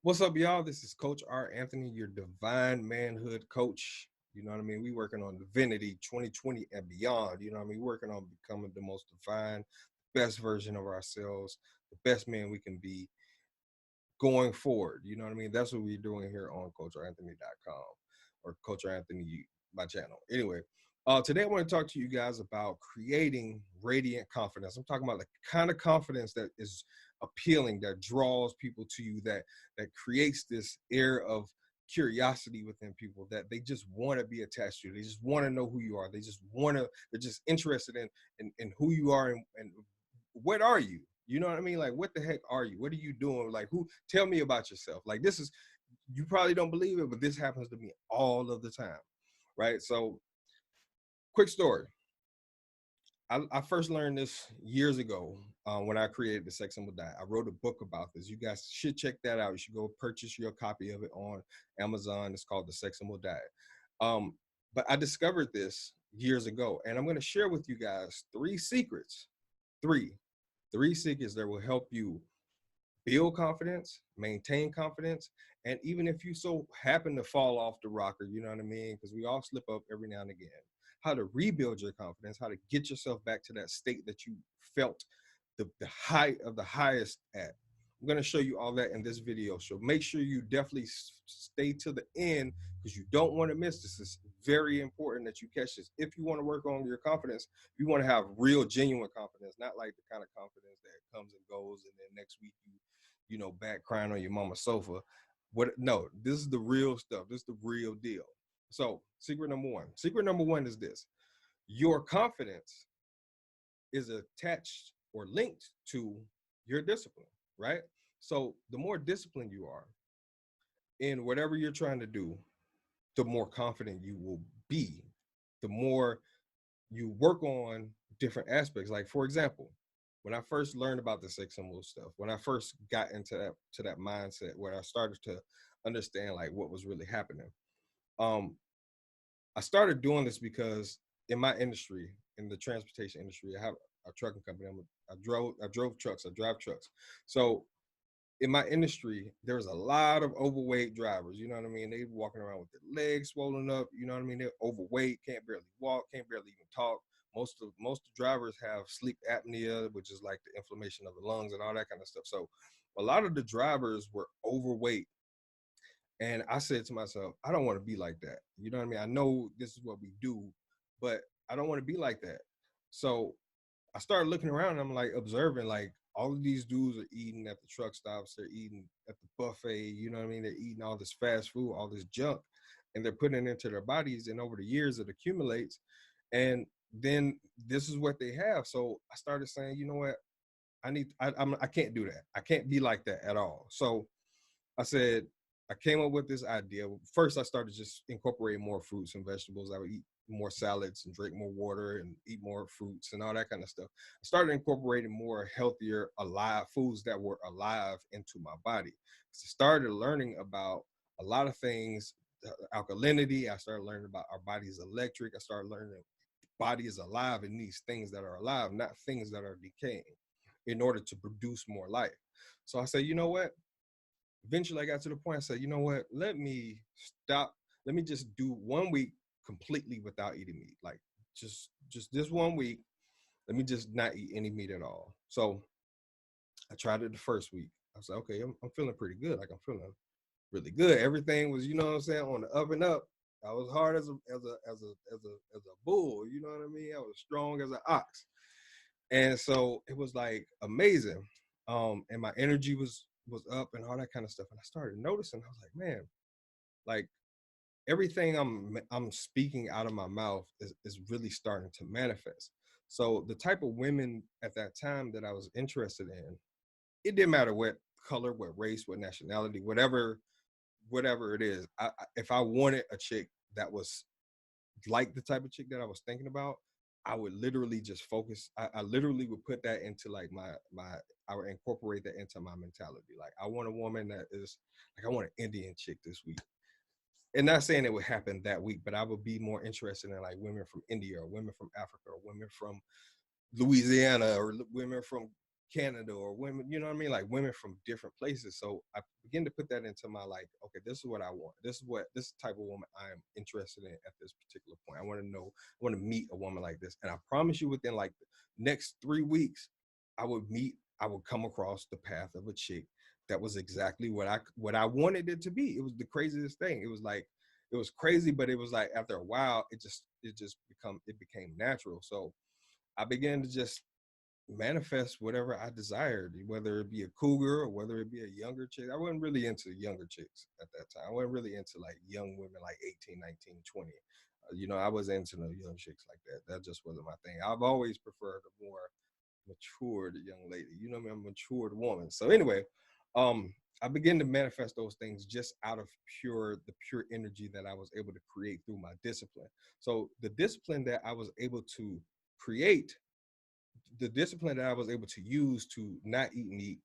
What's up, y'all? This is Coach R. Anthony, your divine manhood coach. You know what I mean? We working on divinity 2020 and beyond. You know what I mean? Working on becoming the most divine, best version of ourselves, the best man we can be going forward. You know what I mean? That's what we're doing here on CoachRAnthony.com or Coach R. Anthony, my channel. Anyway, today I want to talk to you guys about creating radiant confidence. I'm talking about the kind of confidence that is appealing, that draws people to you, that creates this air of curiosity within people, that they just want to be attached to. They just want to know who you are. They're just interested in who you are and what are you. You know what I mean? Like, what the heck are you? What are you doing? Like, who? Tell me about yourself. Like, this is, you probably don't believe it, but this happens to me all of the time, right? So, quick story. I first learned this years ago when I created the Sex Symbol Diet. I wrote a book about this. You guys should check that out. You should go purchase your copy of it on Amazon. It's called the Sex Symbol Diet. Um, but I discovered this years ago, and I'm going to share with you guys three secrets. Three, three secrets that will help you build confidence, maintain confidence, and even if you so happen to fall off the rocker, you know what I mean? Because we all slip up every now and again. How to rebuild your confidence, how to get yourself back to that state that you felt the height of the highest at. I'm going to show you all that in this video. So make sure you definitely stay to the end because you don't want to miss this. It's very important that you catch this. If you want to work on your confidence, you want to have real, genuine confidence, not like the kind of confidence that comes and goes, and then next week you back crying on your mama's sofa. What? No, this is the real stuff. This is the real deal. So, secret number one. Secret number one is this: your confidence is attached or linked to your discipline, right? So, the more disciplined you are in whatever you're trying to do, the more confident you will be. The more you work on different aspects. Like, for example, when I first learned about the sex symbol stuff, when I first got into that mindset where I started to understand like what was really happening, um, I started doing this because in my industry, in the transportation industry, I have a trucking company. I drove trucks. I drive trucks. So in my industry, there's a lot of overweight drivers. You know what I mean? They walking around with their legs swollen up. You know what I mean? They're overweight, can't barely walk, can't barely even talk. Most drivers have sleep apnea, which is like the inflammation of the lungs and all that kind of stuff. So a lot of the drivers were overweight. And I said to myself, I don't want to be like that. You know what I mean? I know this is what we do, but I don't want to be like that. So I started looking around and I'm like observing like all of these dudes are eating at the truck stops, they're eating at the buffet, you know what I mean? They're eating all this fast food, all this junk, and they're putting it into their bodies. And over the years it accumulates. And then this is what they have. So I started saying, you know what? I can't do that. I can't be like that at all. So I said, I came up with this idea. First, I started just incorporating more fruits and vegetables. I would eat more salads and drink more water and eat more fruits and all that kind of stuff. I started incorporating more healthier, alive foods that were alive into my body. So I started learning about a lot of things, alkalinity. I started learning about our body's electric. I started learning that body is alive in these things that are alive, not things that are decaying, in order to produce more life. So I said, you know what? Eventually I got to the point I said, you know what, let me stop. Let me just do 1 week completely without eating meat. Like just this 1 week, let me just not eat any meat at all. So I tried it the first week. I was like, okay, I'm feeling pretty good. Like I'm feeling really good. Everything was, you know what I'm saying, on the up and up. I was hard as a bull, you know what I mean? I was strong as an ox. And so it was like amazing. And my energy was up and all that kind of stuff. And I started noticing, I was like, man, like everything I'm speaking out of my mouth is really starting to manifest. So the type of women at that time that I was interested in, it didn't matter what color, what race, what nationality, whatever it is. If I wanted a chick that was like the type of chick that I was thinking about, I would literally just focus. I literally would put that into like my. I would incorporate that into my mentality. Like I want a woman that is like I want an Indian chick this week. And not saying it would happen that week, but I would be more interested in like women from India or women from Africa or women from Louisiana or women from Canada, or women, you know what I mean? Like women from different places. So I begin to put that into my, like, okay, this is what I want. This type of woman I am interested in at this particular point. I want to know, I want to meet a woman like this. And I promise you within like the next 3 weeks, I would come across the path of a chick that was exactly what I wanted it to be. It was the craziest thing. It was like, it was crazy, but it was like after a while, it became natural. So I began to just manifest whatever I desired, whether it be a cougar or whether it be a younger chick. I wasn't really into younger chicks at that time. I wasn't really into like young women like 18, 19, 20. I wasn't into no young chicks like that. That just wasn't my thing. I've always preferred a more matured young lady. You know what I mean? A matured woman. So anyway, um, I began to manifest those things just out of the pure energy that I was able to create through my discipline. So the discipline that I was able to create, the discipline that I was able to use to not eat meat.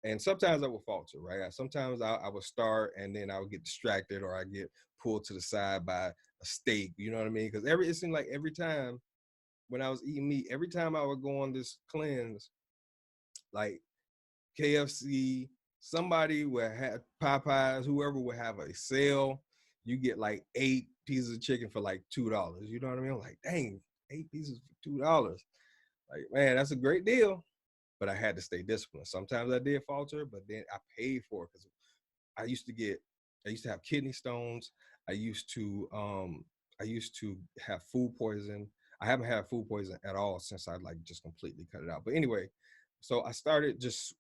And sometimes I would falter, right? Sometimes I would start and then I would get distracted, or I get pulled to the side by a steak. You know what I mean? Because it seemed like every time when I was eating meat, every time I would go on this cleanse, like KFC, somebody would have Popeyes, whoever would have a sale. You get like 8 pieces of chicken for like $2. You know what I mean? I'm like, dang, 8 pieces for $2. Like, man, that's a great deal. But I had to stay disciplined. Sometimes I did falter, but then I paid for it because I used to get, I used to have kidney stones. I used to, I used to have food poison. I haven't had food poison at all since I like just completely cut it out. But anyway, so I started just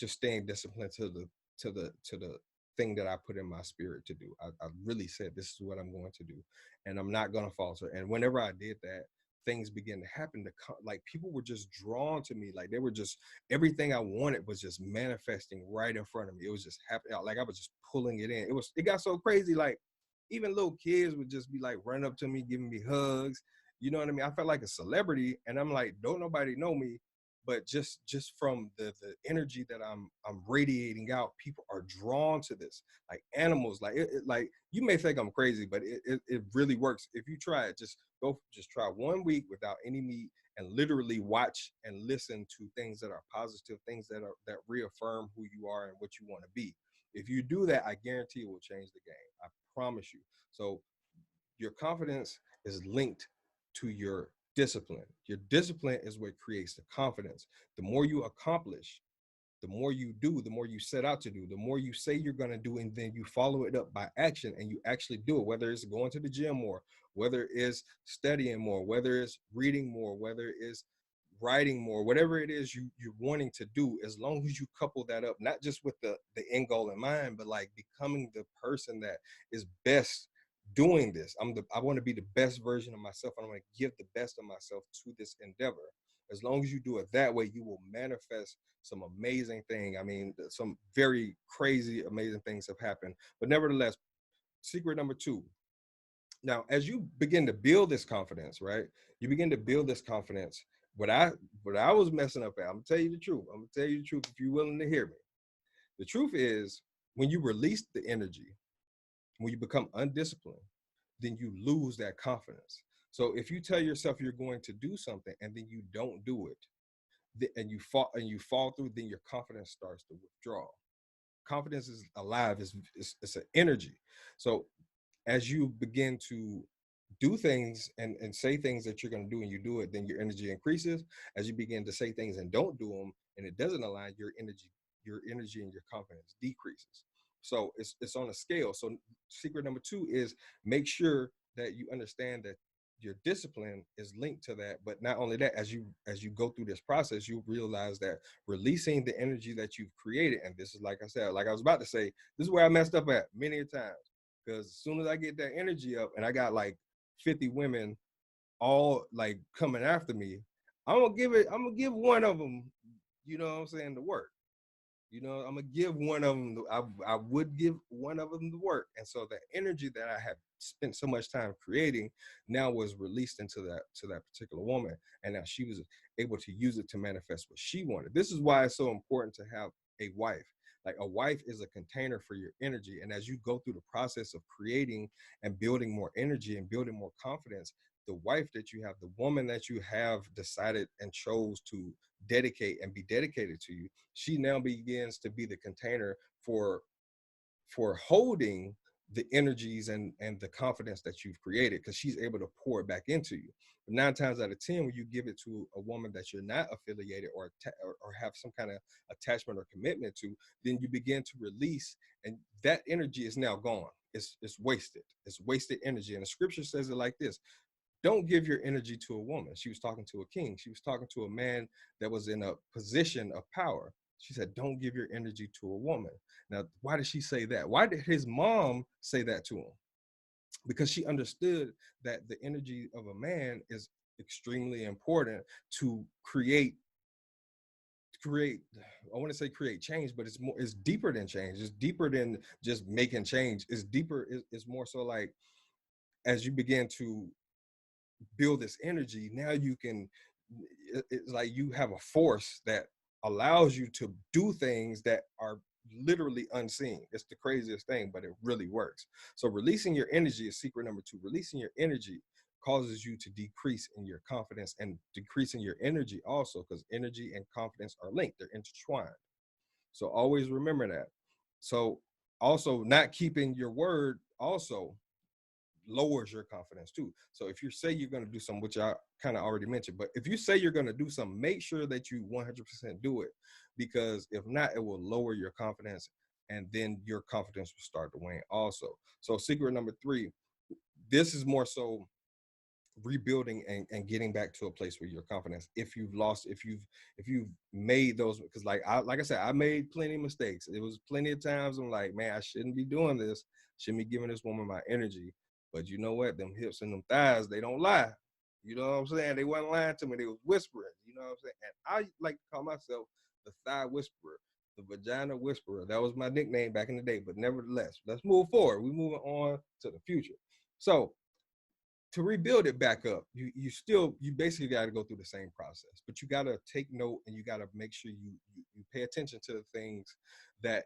staying disciplined to the thing that I put in my spirit to do. I really said this is what I'm going to do, and I'm not going to falter. And whenever I did that, things began to happen. Like people were just drawn to me. Like they were just, everything I wanted was just manifesting right in front of me. It was just happening. Like I was just pulling it in. It got so crazy. Like even little kids would just be like running up to me, giving me hugs. You know what I mean? I felt like a celebrity, and I'm like, don't nobody know me, but just from the energy that I'm radiating out, people are drawn to this. Like animals, like you may think I'm crazy, but it really works. If you try it, just try 1 week without any meat, and literally watch and listen to things that are positive, things that reaffirm who you are and what you want to be. If you do that, I guarantee it will change the game. I promise you. So your confidence is linked to your discipline. Your discipline is what creates the confidence. The more you accomplish, the more you do, the more you set out to do, the more you say you're going to do, and then you follow it up by action and you actually do it, whether it's going to the gym more, whether it's studying more, whether it's reading more, whether it's writing more, whatever it is you're wanting to do, as long as you couple that up, not just with the end goal in mind, but like becoming the person that is best doing this. I want to be the best version of myself, and I want to give the best of myself to this endeavor. As long as you do it that way, you will manifest some amazing thing. I mean, some very crazy, amazing things have happened. But nevertheless, secret number two. Now, as you begin to build this confidence, right? You begin to build this confidence. What I was messing up at, I'm gonna tell you the truth. I'm gonna tell you the truth if you're willing to hear me. The truth is, when you release the energy, when you become undisciplined, then you lose that confidence. So if you tell yourself you're going to do something and then you don't do it, and you fall through, then your confidence starts to withdraw. Confidence is alive. It's an energy. So as you begin to do things and say things that you're going to do, and you do it, then your energy increases. As you begin to say things and don't do them, and it doesn't align, your energy and your confidence decreases. So it's on a scale. So secret number two is, make sure that you understand that your discipline is linked to that. But not only that, as you go through this process, you realize that releasing the energy that you've created, and this is, like I said, like I was about to say, this is where I messed up at many times. Because as soon as I get that energy up and I got like 50 women all like coming after me, I'm gonna give one of them, you know what I'm saying, the work. I'm gonna give one of them. I would give one of them the work, and so the energy that I had spent so much time creating now was released to that particular woman, and now she was able to use it to manifest what she wanted. This is why it's so important to have a wife. Like, a wife is a container for your energy, and as you go through the process of creating and building more energy and building more confidence, the wife that you have, the woman that you have decided and chose to dedicate and be dedicated to you, she now begins to be the container for holding the energies and the confidence that you've created, because she's able to pour it back into you. But 9 times out of 10, when you give it to a woman that you're not affiliated or have some kind of attachment or commitment to, then you begin to release, and that energy is now gone. It's wasted. It's wasted energy. And the scripture says it like this: don't give your energy to a woman. She was talking to a king. She was talking to a man that was in a position of power. She said, don't give your energy to a woman. Now, why did she say that? Why did his mom say that to him? Because she understood that the energy of a man is extremely important to create I want to say create change, but it's deeper than change. It's deeper than just making change. It's deeper. It's more so like, as you begin to build this energy, now you can, it's like you have a force that allows you to do things that are literally unseen. It's the craziest thing, but it really works. So releasing your energy is secret number 2. Releasing your energy causes you to decrease in your confidence and decrease in your energy also, because energy and confidence are linked, they're intertwined. So always remember that. So also, not keeping your word also lowers your confidence too. So if you say you're going to do something, which I kind of already mentioned, but if you say you're going to do something, make sure that you 100% do it, because if not, it will lower your confidence, and then your confidence will start to wane also. So secret number 3, this is more so rebuilding and getting back to a place where your confidence, if you've lost, if you've made those, because like I said, I made plenty of mistakes. It was plenty of times I'm like, man, I shouldn't be doing this, shouldn't be giving this woman my energy. But you know what, them hips and them thighs, they don't lie. You know what I'm saying? They wasn't lying to me, they was whispering. You know what I'm saying? And I like to call myself the thigh whisperer, the vagina whisperer. That was my nickname back in the day. But nevertheless, let's move forward. We're moving on to the future. So to rebuild it back up, you basically got to go through the same process, but you got to take note, and you got to make sure you pay attention to the things that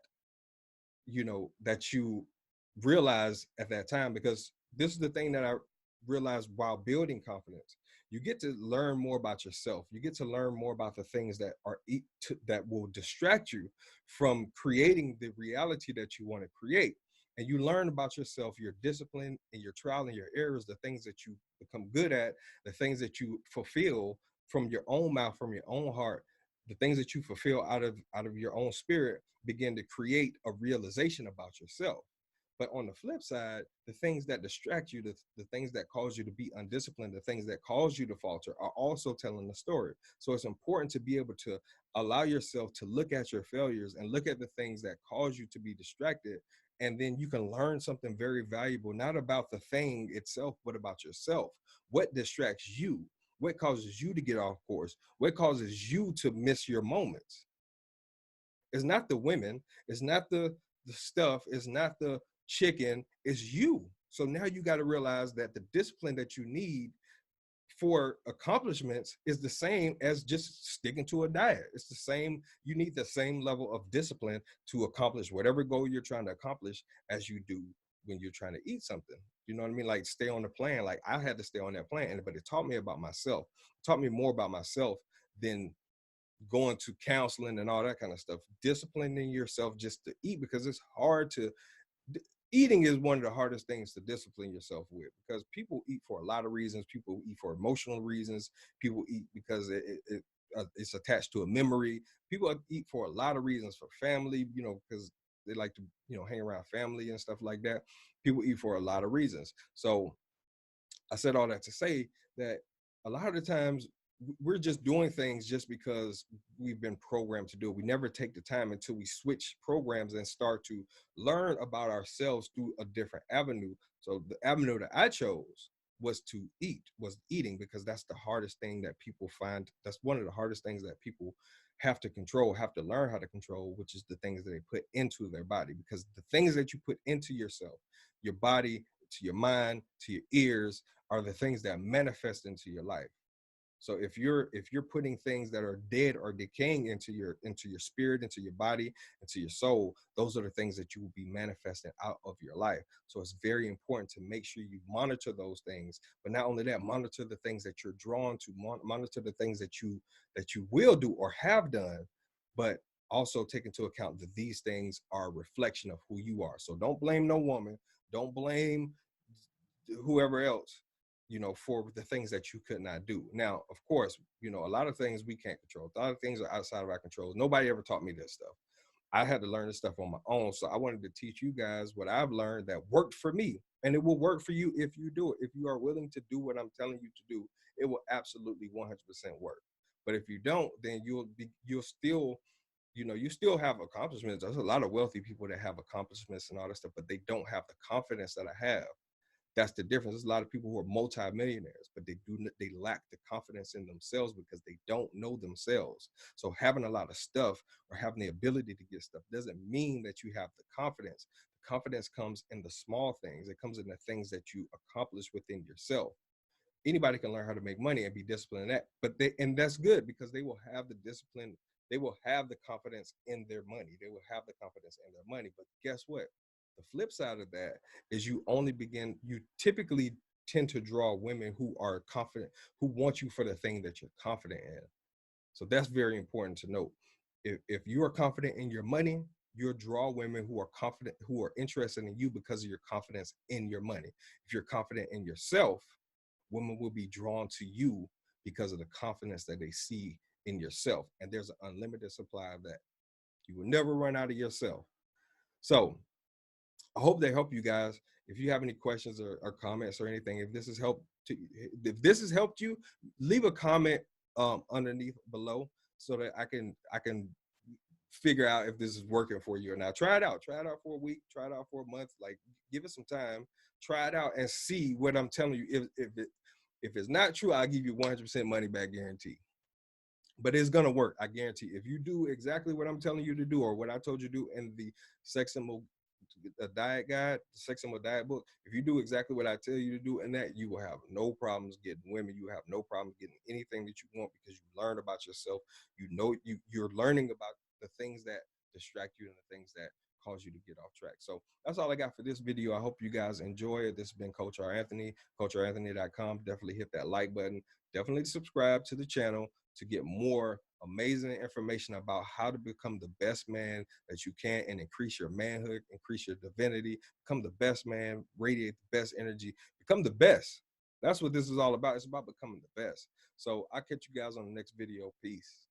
that you realize at that time, because this is the thing that I realized while building confidence. You get to learn more about yourself. You get to learn more about the things that that will distract you from creating the reality that you want to create. And you learn about yourself, your discipline, and your trial and your errors, the things that you become good at, the things that you fulfill from your own mouth, from your own heart, the things that you fulfill out of your own spirit begin to create a realization about yourself. But on the flip side, the things that distract you, the things that cause you to be undisciplined, the things that cause you to falter, are also telling the story. So it's important to be able to allow yourself to look at your failures and look at the things that cause you to be distracted. And then you can learn something very valuable, not about the thing itself, but about yourself. What distracts you? What causes you to get off course? What causes you to miss your moments? It's not the women, it's not the stuff, it's not the chicken, it's you. So now you got to realize that the discipline that you need for accomplishments is the same as just sticking to a diet. It's the same. You need the same level of discipline to accomplish whatever goal you're trying to accomplish as you do when you're trying to eat something. You know what I mean? Like, stay on the plan. Like, I had to stay on that plan, but it taught me about myself. It taught me more about myself than going to counseling and all that kind of stuff. Disciplining yourself just to eat, because it's hard to eating is one of the hardest things to discipline yourself with, because people eat for a lot of reasons. People eat for emotional reasons. People eat because it's attached to a memory. People eat for a lot of reasons, for family, because they like to hang around family and stuff like that. People eat for a lot of reasons. So I said all that to say that a lot of the times we're just doing things just because we've been programmed to do it. We never take the time until we switch programs and start to learn about ourselves through a different avenue. So the avenue that I chose was eating, because that's the hardest thing that people find. That's one of the hardest things that people have to control, have to learn how to control, which is the things that they put into their body. Because the things that you put into yourself, your body, to your mind, to your ears, are the things that manifest into your life. So if you're putting things that are dead or decaying into your spirit, into your body, into your soul, those are the things that you will be manifesting out of your life. So it's very important to make sure you monitor those things, but not only that, monitor the things that you're drawn to, monitor the things that you will do or have done, but also take into account that these things are a reflection of who you are. So don't blame no woman, don't blame whoever else, for the things that you could not do. Now, of course, a lot of things we can't control. A lot of things are outside of our control. Nobody ever taught me this stuff. I had to learn this stuff on my own. So I wanted to teach you guys what I've learned that worked for me. And it will work for you if you do it. If you are willing to do what I'm telling you to do, it will absolutely 100% work. But if you don't, then you'll still, you still have accomplishments. There's a lot of wealthy people that have accomplishments and all that stuff, but they don't have the confidence that I have. That's the difference. There's a lot of people who are multimillionaires, but they lack the confidence in themselves because they don't know themselves. So having a lot of stuff or having the ability to get stuff doesn't mean that you have the confidence. The confidence comes in the small things. It comes in the things that you accomplish within yourself. Anybody can learn how to make money and be disciplined in that, and that's good because they will have the discipline. They will have the confidence in their money. They will have the confidence in their money. But guess what? The flip side of that is you typically tend to draw women who are confident, who want you for the thing that you're confident in. So that's very important to note. If you are confident in your money, you'll draw women who are confident, who are interested in you because of your confidence in your money. If you're confident in yourself, women will be drawn to you because of the confidence that they see in yourself. And there's an unlimited supply of that. You will never run out of yourself. So I hope they help you guys. If you have any questions or comments or anything, if this has helped you, leave a comment underneath below so that I can figure out if this is working for you or not. Try it out. Try it out for a week. Try it out for a month. Like, give it some time. Try it out and see what I'm telling you. If it's not true, I'll give you 100% money back guarantee. But it's gonna work, I guarantee. If you do exactly what I'm telling you to do, or what I told you to do in the Sex Symbol diet guide, the Sex Symbol diet book, if you do exactly what I tell you to do in that, you will have no problems getting women. You have no problems getting anything that you want because you learn about yourself. You're learning about the things that distract you and the things that cause you to get off track. So that's all I got for this video. I hope you guys enjoy it. This has been Coach R. Anthony, CoachRAnthony.com. Definitely hit that like button. Definitely subscribe to the channel to get more amazing information about how to become the best man that you can and increase your manhood, increase your divinity, become the best man, radiate the best energy, become the best. That's what this is all about. It's about becoming the best. So I'll catch you guys on the next video. Peace.